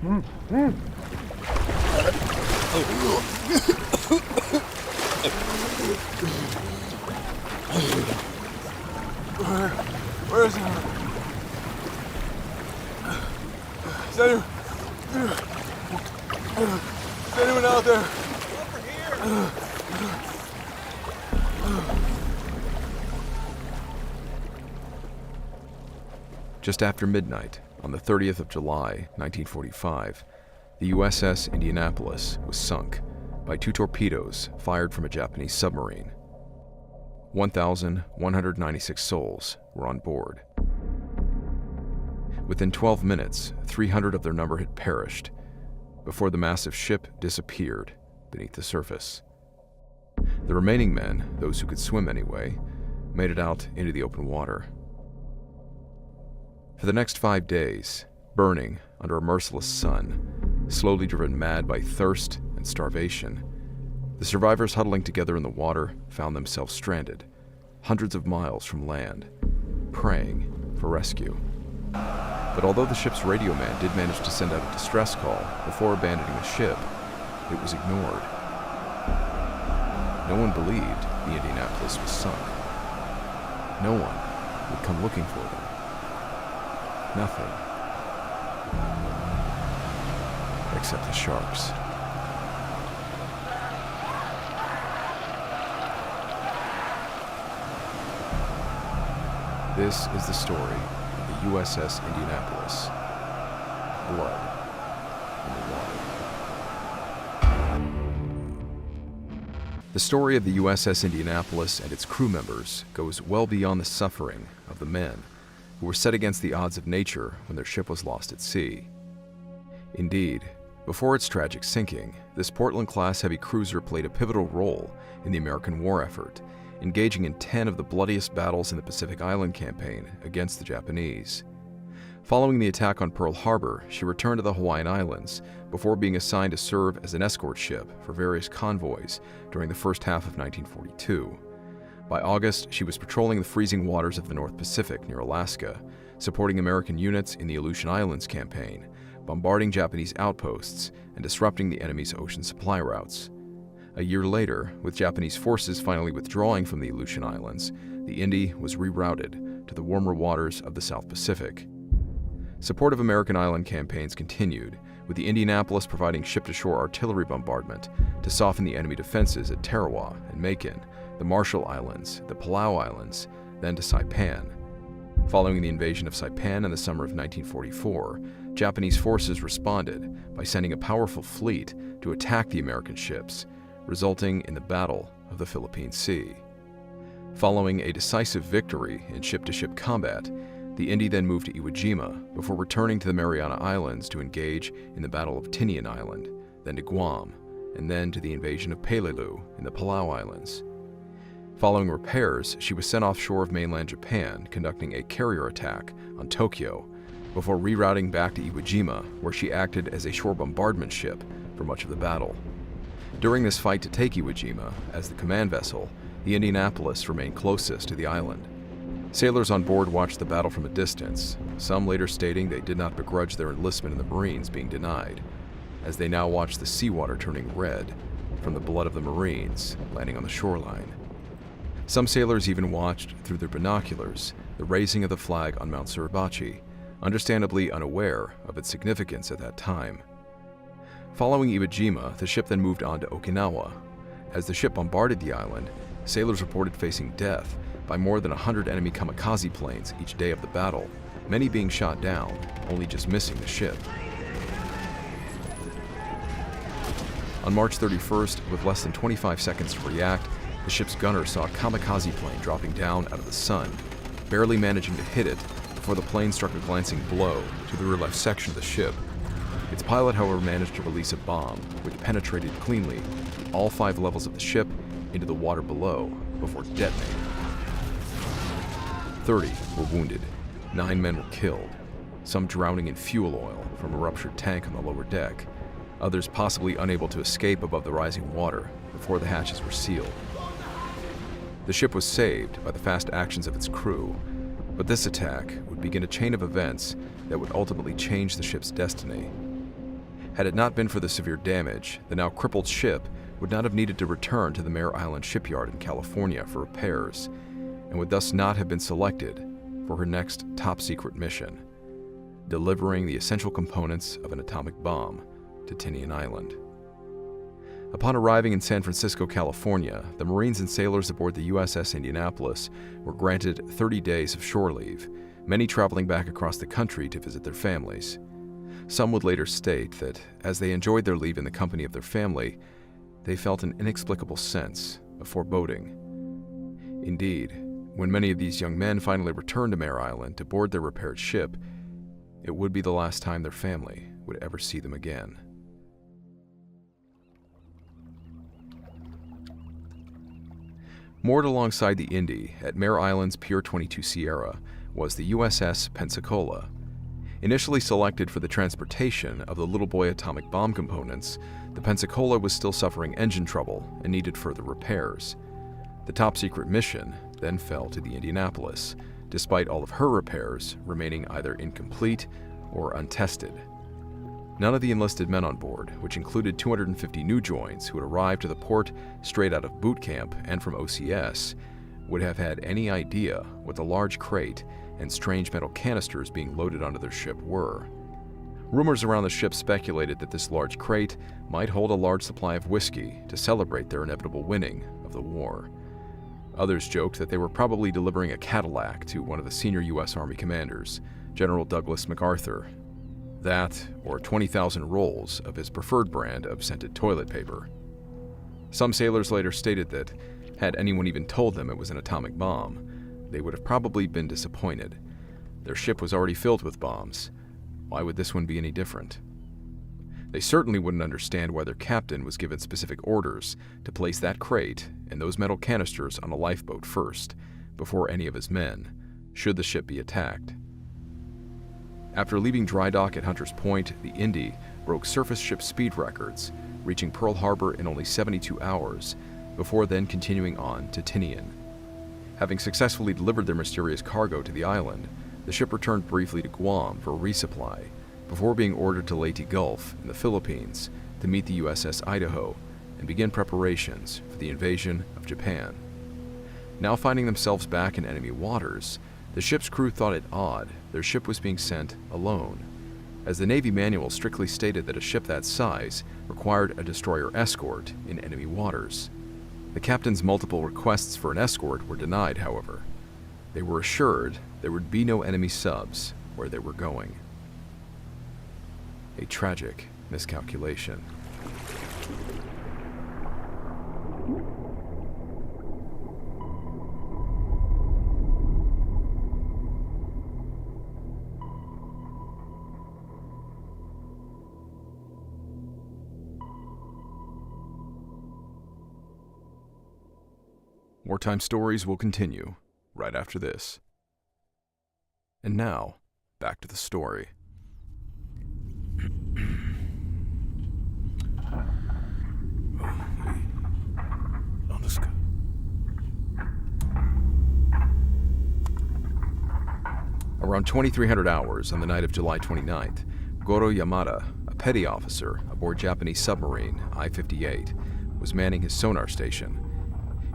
Where is it? Is anyone out there? Over here! Just after midnight, on the 30th of July, 1945, the USS Indianapolis was sunk by 2 torpedoes fired from a Japanese submarine. 1,196 souls were on board. Within 12 minutes, 300 of their number had perished before the massive ship disappeared beneath the surface. The remaining men, those who could swim anyway, made it out into the open water. For the next 5 days, burning under a merciless sun, slowly driven mad by thirst and starvation, the survivors huddling together in the water found themselves stranded, hundreds of miles from land, praying for rescue. But although the ship's radio man did manage to send out a distress call before abandoning the ship, it was ignored. No one believed the Indianapolis was sunk. No one would come looking for them. Nothing. Except the sharks. This is the story of the USS Indianapolis. Blood in the water. The story of the USS Indianapolis and its crew members goes well beyond the suffering of the men who were set against the odds of nature when their ship was lost at sea. Indeed, before its tragic sinking, this Portland-class heavy cruiser played a pivotal role in the American war effort, engaging in 10 of the bloodiest battles in the Pacific Island campaign against the Japanese. Following the attack on Pearl Harbor, she returned to the Hawaiian Islands before being assigned to serve as an escort ship for various convoys during the first half of 1942. By August, she was patrolling the freezing waters of the North Pacific near Alaska, supporting American units in the Aleutian Islands campaign, bombarding Japanese outposts, and disrupting the enemy's ocean supply routes. A year later, with Japanese forces finally withdrawing from the Aleutian Islands, the Indy was rerouted to the warmer waters of the South Pacific. Support of American island campaigns continued, with the Indianapolis providing ship-to-shore artillery bombardment to soften the enemy defenses at Tarawa and Macon, the Marshall Islands, the Palau Islands, then to Saipan. Following the invasion of Saipan in the summer of 1944, Japanese forces responded by sending a powerful fleet to attack the American ships, resulting in the Battle of the Philippine Sea. Following a decisive victory in ship-to-ship combat, the Indy then moved to Iwo Jima before returning to the Mariana Islands to engage in the Battle of Tinian Island, then to Guam, and then to the invasion of Peleliu in the Palau Islands. Following repairs, she was sent offshore of mainland Japan, conducting a carrier attack on Tokyo, before rerouting back to Iwo Jima, where she acted as a shore bombardment ship for much of the battle. During this fight to take Iwo Jima, as the command vessel, the Indianapolis remained closest to the island. Sailors on board watched the battle from a distance, some later stating they did not begrudge their enlistment in the Marines being denied, as they now watched the seawater turning red from the blood of the Marines landing on the shoreline. Some sailors even watched through their binoculars the raising of the flag on Mount Suribachi, understandably unaware of its significance at that time. Following Iwo Jima, the ship then moved on to Okinawa. As the ship bombarded the island, sailors reported facing death by more than 100 enemy kamikaze planes each day of the battle, many being shot down, only just missing the ship. On March 31st, with less than 25 seconds to react, the ship's gunner saw a kamikaze plane dropping down out of the sun, barely managing to hit it before the plane struck a glancing blow to the rear left section of the ship. Its pilot, however, managed to release a bomb, which penetrated cleanly all 5 levels of the ship into the water below before detonating. 30 were wounded, 9 men were killed, some drowning in fuel oil from a ruptured tank on the lower deck, others possibly unable to escape above the rising water before the hatches were sealed. The ship was saved by the fast actions of its crew, but this attack would begin a chain of events that would ultimately change the ship's destiny. Had it not been for the severe damage, the now crippled ship would not have needed to return to the Mare Island shipyard in California for repairs, and would thus not have been selected for her next top-secret mission, delivering the essential components of an atomic bomb to Tinian Island. Upon arriving in San Francisco, California, the Marines and sailors aboard the USS Indianapolis were granted 30 days of shore leave, many traveling back across the country to visit their families. Some would later state that as they enjoyed their leave in the company of their family, they felt an inexplicable sense of foreboding. Indeed, when many of these young men finally returned to Mare Island to board their repaired ship, it would be the last time their family would ever see them again. Moored alongside the Indy at Mare Island's Pier 22 Sierra was the USS Pensacola. Initially selected for the transportation of the Little Boy atomic bomb components, the Pensacola was still suffering engine trouble and needed further repairs. The top-secret mission then fell to the Indianapolis, despite all of her repairs remaining either incomplete or untested. None of the enlisted men on board, which included 250 new joins who had arrived to the port straight out of boot camp and from OCS, would have had any idea what the large crate and strange metal canisters being loaded onto their ship were. Rumors around the ship speculated that this large crate might hold a large supply of whiskey to celebrate their inevitable winning of the war. Others joked that they were probably delivering a Cadillac to one of the senior U.S. Army commanders, General Douglas MacArthur. That, or 20,000 rolls of his preferred brand of scented toilet paper. Some sailors later stated that, had anyone even told them it was an atomic bomb, they would have probably been disappointed. Their ship was already filled with bombs. Why would this one be any different? They certainly wouldn't understand why their captain was given specific orders to place that crate and those metal canisters on a lifeboat first, before any of his men, should the ship be attacked. After leaving dry dock at Hunters Point, the Indy broke surface ship speed records, reaching Pearl Harbor in only 72 hours, before then continuing on to Tinian. Having successfully delivered their mysterious cargo to the island, the ship returned briefly to Guam for a resupply, before being ordered to Leyte Gulf in the Philippines to meet the USS Idaho and begin preparations for the invasion of Japan. Now finding themselves back in enemy waters, the ship's crew thought it odd their ship was being sent alone, as the Navy manual strictly stated that a ship that size required a destroyer escort in enemy waters. The captain's multiple requests for an escort were denied, however. They were assured there would be no enemy subs where they were going. A tragic miscalculation. Wartime Stories will continue right after this. And now, back to the story. Around 2300 hours on the night of July 29th, Goro Yamada, a petty officer aboard Japanese submarine I-58, was manning his sonar station.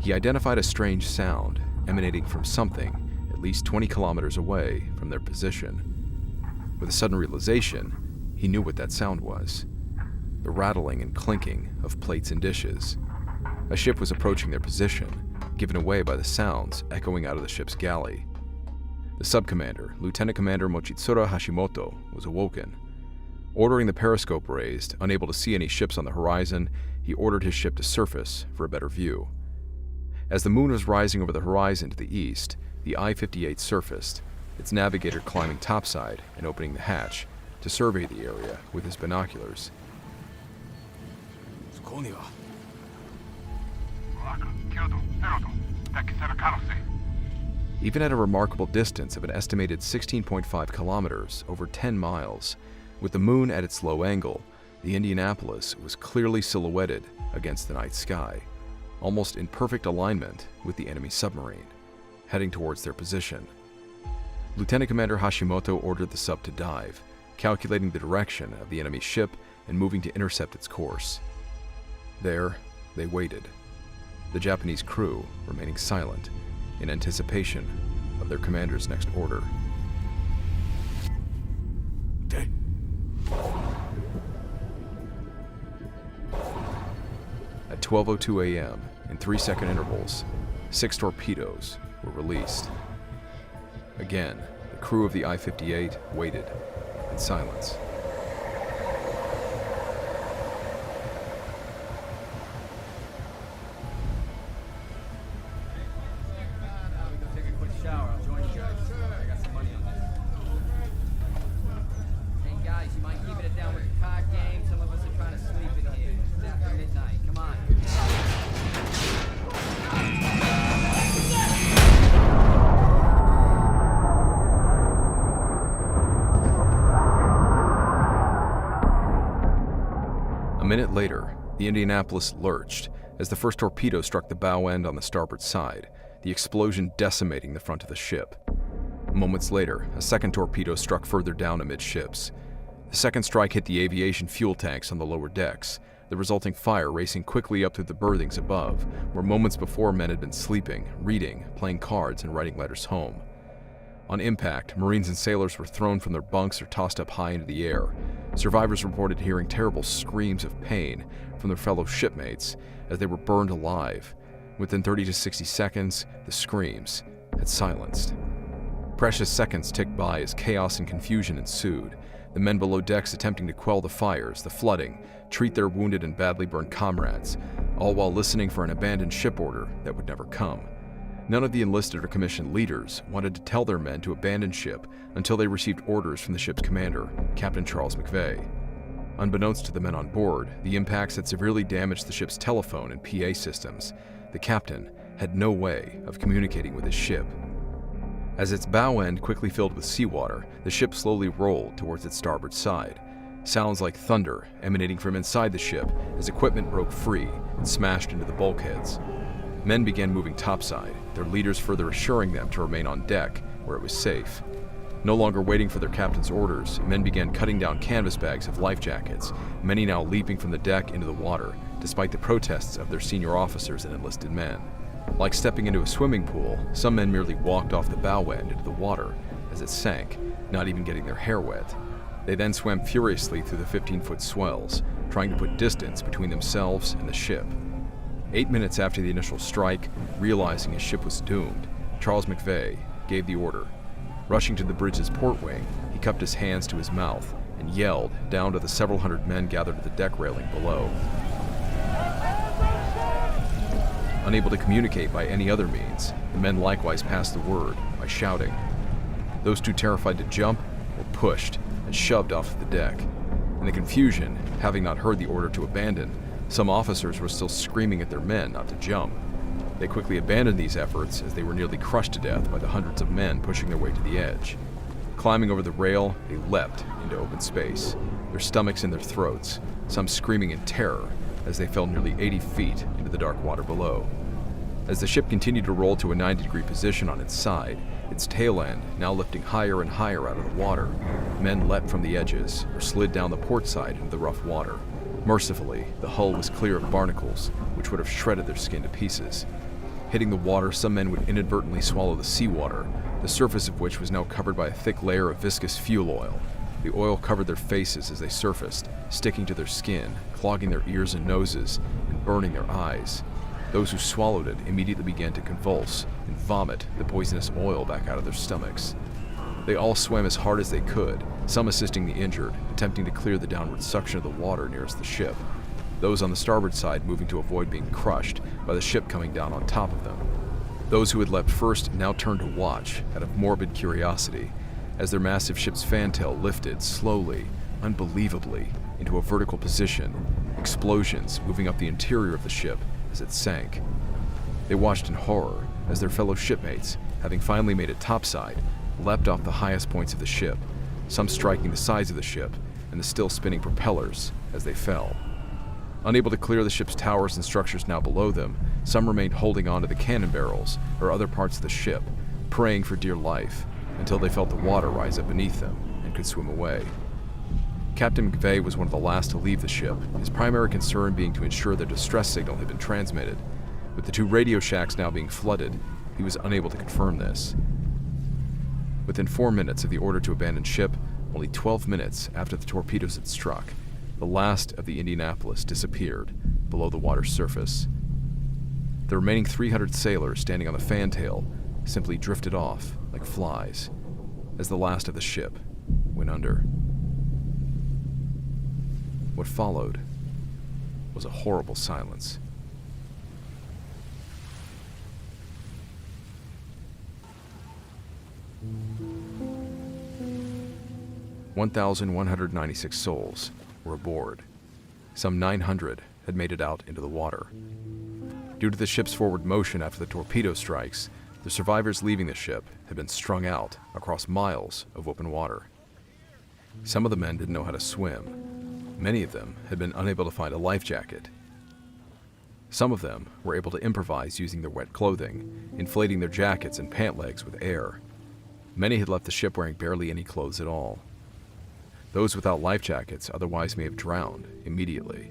He identified a strange sound emanating from something at least 20 kilometers away from their position. With a sudden realization, he knew what that sound was: the rattling and clinking of plates and dishes. A ship was approaching their position, given away by the sounds echoing out of the ship's galley. The sub-commander, Lieutenant Commander Mochitsura Hashimoto, was awoken. Ordering the periscope raised, unable to see any ships on the horizon, he ordered his ship to surface for a better view. As the moon was rising over the horizon to the east, the I-58 surfaced, its navigator climbing topside and opening the hatch to survey the area with his binoculars. Even at a remarkable distance of an estimated 16.5 kilometers, over 10 miles, with the moon at its low angle, the Indianapolis was clearly silhouetted against the night sky, almost in perfect alignment with the enemy submarine, heading towards their position. Lieutenant Commander Hashimoto ordered the sub to dive, calculating the direction of the enemy ship and moving to intercept its course. There, they waited, the Japanese crew remaining silent in anticipation of their commander's next order. At 12:02 a.m., in 3-second intervals, 6 torpedoes were released. Again, the crew of the I-58 waited in silence. A minute later, the Indianapolis lurched as the first torpedo struck the bow end on the starboard side, the explosion decimating the front of the ship. Moments later, a second torpedo struck further down amidships. The second strike hit the aviation fuel tanks on the lower decks, the resulting fire racing quickly up through the berthings above, where moments before men had been sleeping, reading, playing cards, and writing letters home. On impact, Marines and sailors were thrown from their bunks or tossed up high into the air. Survivors reported hearing terrible screams of pain from their fellow shipmates as they were burned alive. Within 30 to 60 seconds, the screams had silenced. Precious seconds ticked by as chaos and confusion ensued, the men below decks attempting to quell the fires, the flooding, treat their wounded and badly burned comrades, all while listening for an abandoned ship order that would never come. None of the enlisted or commissioned leaders wanted to tell their men to abandon ship until they received orders from the ship's commander, Captain Charles McVeigh. Unbeknownst to the men on board, the impacts had severely damaged the ship's telephone and PA systems. The captain had no way of communicating with his ship. As its bow end quickly filled with seawater, the ship slowly rolled towards its starboard side. Sounds like thunder emanating from inside the ship as equipment broke free and smashed into the bulkheads. Men began moving topside, their leaders further assuring them to remain on deck where it was safe. No longer waiting for their captain's orders, men began cutting down canvas bags of life jackets, many now leaping from the deck into the water, despite the protests of their senior officers and enlisted men. Like stepping into a swimming pool, some men merely walked off the bow end into the water as it sank, not even getting their hair wet. They then swam furiously through the 15-foot swells, trying to put distance between themselves and the ship. 8 minutes after the initial strike, realizing his ship was doomed, Charles McVeigh gave the order. Rushing to the bridge's port wing, he cupped his hands to his mouth and yelled down to the several hundred men gathered at the deck railing below. Unable to communicate by any other means, the men likewise passed the word by shouting. Those too terrified to jump were pushed and shoved off the deck. In the confusion, having not heard the order to abandon, some officers were still screaming at their men not to jump. They quickly abandoned these efforts as they were nearly crushed to death by the hundreds of men pushing their way to the edge. Climbing over the rail, they leapt into open space, their stomachs in their throats, some screaming in terror as they fell nearly 80 feet into the dark water below. As the ship continued to roll to a 90-degree position on its side, its tail end now lifting higher and higher out of the water, men leapt from the edges or slid down the port side into the rough water. Mercifully, the hull was clear of barnacles, which would have shredded their skin to pieces. Hitting the water, some men would inadvertently swallow the seawater, the surface of which was now covered by a thick layer of viscous fuel oil. The oil covered their faces as they surfaced, sticking to their skin, clogging their ears and noses, and burning their eyes. Those who swallowed it immediately began to convulse and vomit the poisonous oil back out of their stomachs. They all swam as hard as they could, some assisting the injured, attempting to clear the downward suction of the water nearest the ship. Those on the starboard side moving to avoid being crushed by the ship coming down on top of them. Those who had leapt first now turned to watch out of morbid curiosity as their massive ship's fantail lifted slowly, unbelievably, into a vertical position, explosions moving up the interior of the ship as it sank. They watched in horror as their fellow shipmates, having finally made it topside, leapt off the highest points of the ship, some striking the sides of the ship and the still spinning propellers as they fell. Unable to clear the ship's towers and structures now below them, some remained holding on to the cannon barrels or other parts of the ship, praying for dear life until they felt the water rise up beneath them and could swim away. Captain McVeigh was one of the last to leave the ship, his primary concern being to ensure the distress signal had been transmitted. With the 2 radio shacks now being flooded, he was unable to confirm this. Within 4 minutes of the order to abandon ship, only 12 minutes after the torpedoes had struck, the last of the Indianapolis disappeared below the water's surface. The remaining 300 sailors standing on the fantail simply drifted off like flies as the last of the ship went under. What followed was a horrible silence. "1,196 souls were aboard. Some 900 had made it out into the water. Due to the ship's forward motion after the torpedo strikes, the survivors leaving the ship had been strung out across miles of open water. Some of the men didn't know how to swim. Many of them had been unable to find a life jacket. Some of them were able to improvise using their wet clothing, inflating their jackets and pant legs with air. Many had left the ship wearing barely any clothes at all. Those without life jackets otherwise may have drowned immediately,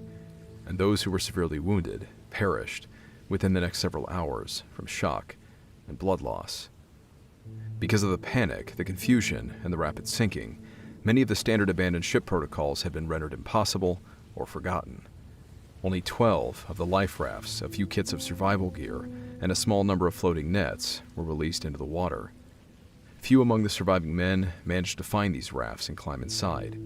and those who were severely wounded perished within the next several hours from shock and blood loss. Because of the panic, the confusion, and the rapid sinking, many of the standard abandoned ship protocols had been rendered impossible or forgotten. Only 12 of the life rafts, a few kits of survival gear, and a small number of floating nets were released into the water. Few among the surviving men managed to find these rafts and climb inside.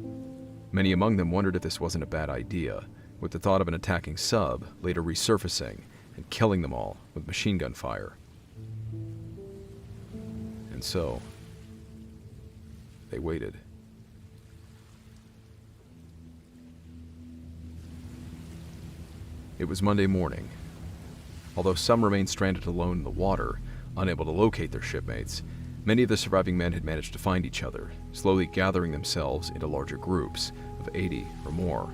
Many among them wondered if this wasn't a bad idea, with the thought of an attacking sub later resurfacing and killing them all with machine gun fire. And so, they waited. It was Monday morning. Although some remained stranded alone in the water, unable to locate their shipmates, many of the surviving men had managed to find each other, slowly gathering themselves into larger groups of 80 or more.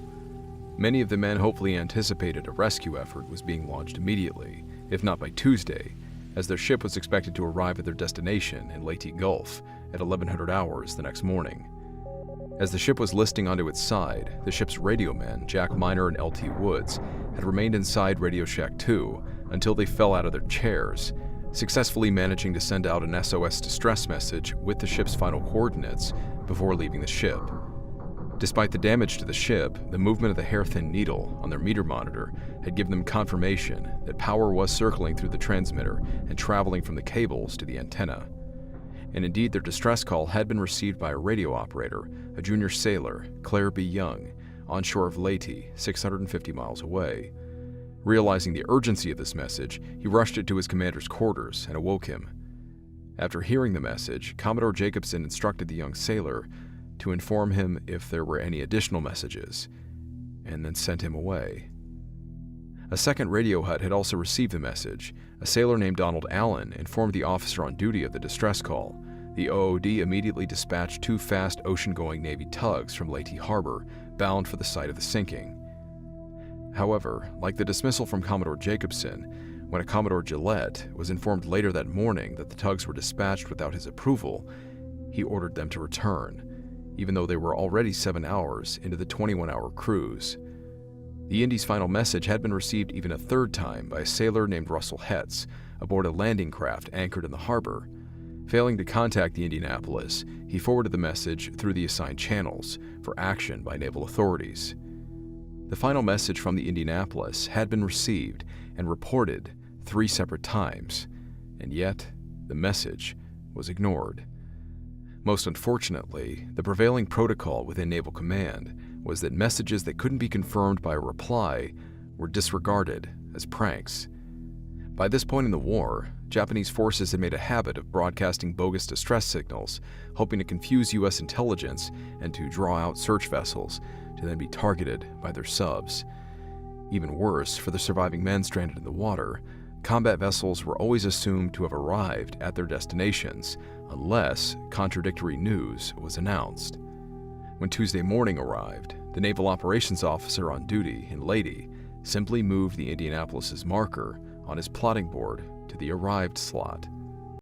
Many of the men hopefully anticipated a rescue effort was being launched immediately, if not by Tuesday, as their ship was expected to arrive at their destination in Leyte Gulf at 1100 hours the next morning. As the ship was listing onto its side, the ship's radio men, Jack Miner and LT Woods, had remained inside Radio Shack 2 until they fell out of their chairs, successfully managing to send out an SOS distress message with the ship's final coordinates before leaving the ship. Despite the damage to the ship, the movement of the hair-thin needle on their meter monitor had given them confirmation that power was circling through the transmitter and traveling from the cables to the antenna. And indeed, their distress call had been received by a radio operator, a junior sailor, Claire B. Young, onshore of Leyte, 650 miles away. Realizing the urgency of this message, he rushed it to his commander's quarters and awoke him. After hearing the message, Commodore Jacobson instructed the young sailor to inform him if there were any additional messages, and then sent him away. A second radio hut had also received the message. A sailor named Donald Allen informed the officer on duty of the distress call. The OOD immediately dispatched 2 fast ocean-going Navy tugs from Leyte Harbor, bound for the site of the sinking. However, like the dismissal from Commodore Jacobson, when a Commodore Gillette was informed later that morning that the tugs were dispatched without his approval, he ordered them to return, even though they were already 7 hours into the 21-hour cruise. The Indy's final message had been received even a third time by a sailor named Russell Hetz aboard a landing craft anchored in the harbor. Failing to contact the Indianapolis, he forwarded the message through the assigned channels for action by naval authorities. The final message from the Indianapolis had been received and reported 3 separate times, and yet the message was ignored. Most unfortunately, the prevailing protocol within Naval Command was that messages that couldn't be confirmed by a reply were disregarded as pranks. By this point in the war, Japanese forces had made a habit of broadcasting bogus distress signals, hoping to confuse U.S. intelligence and to draw out search vessels to then be targeted by their subs. Even worse, for the surviving men stranded in the water, combat vessels were always assumed to have arrived at their destinations unless contradictory news was announced. When Tuesday morning arrived, the naval operations officer on duty in Leyte simply moved the Indianapolis's marker on his plotting board to the arrived slot.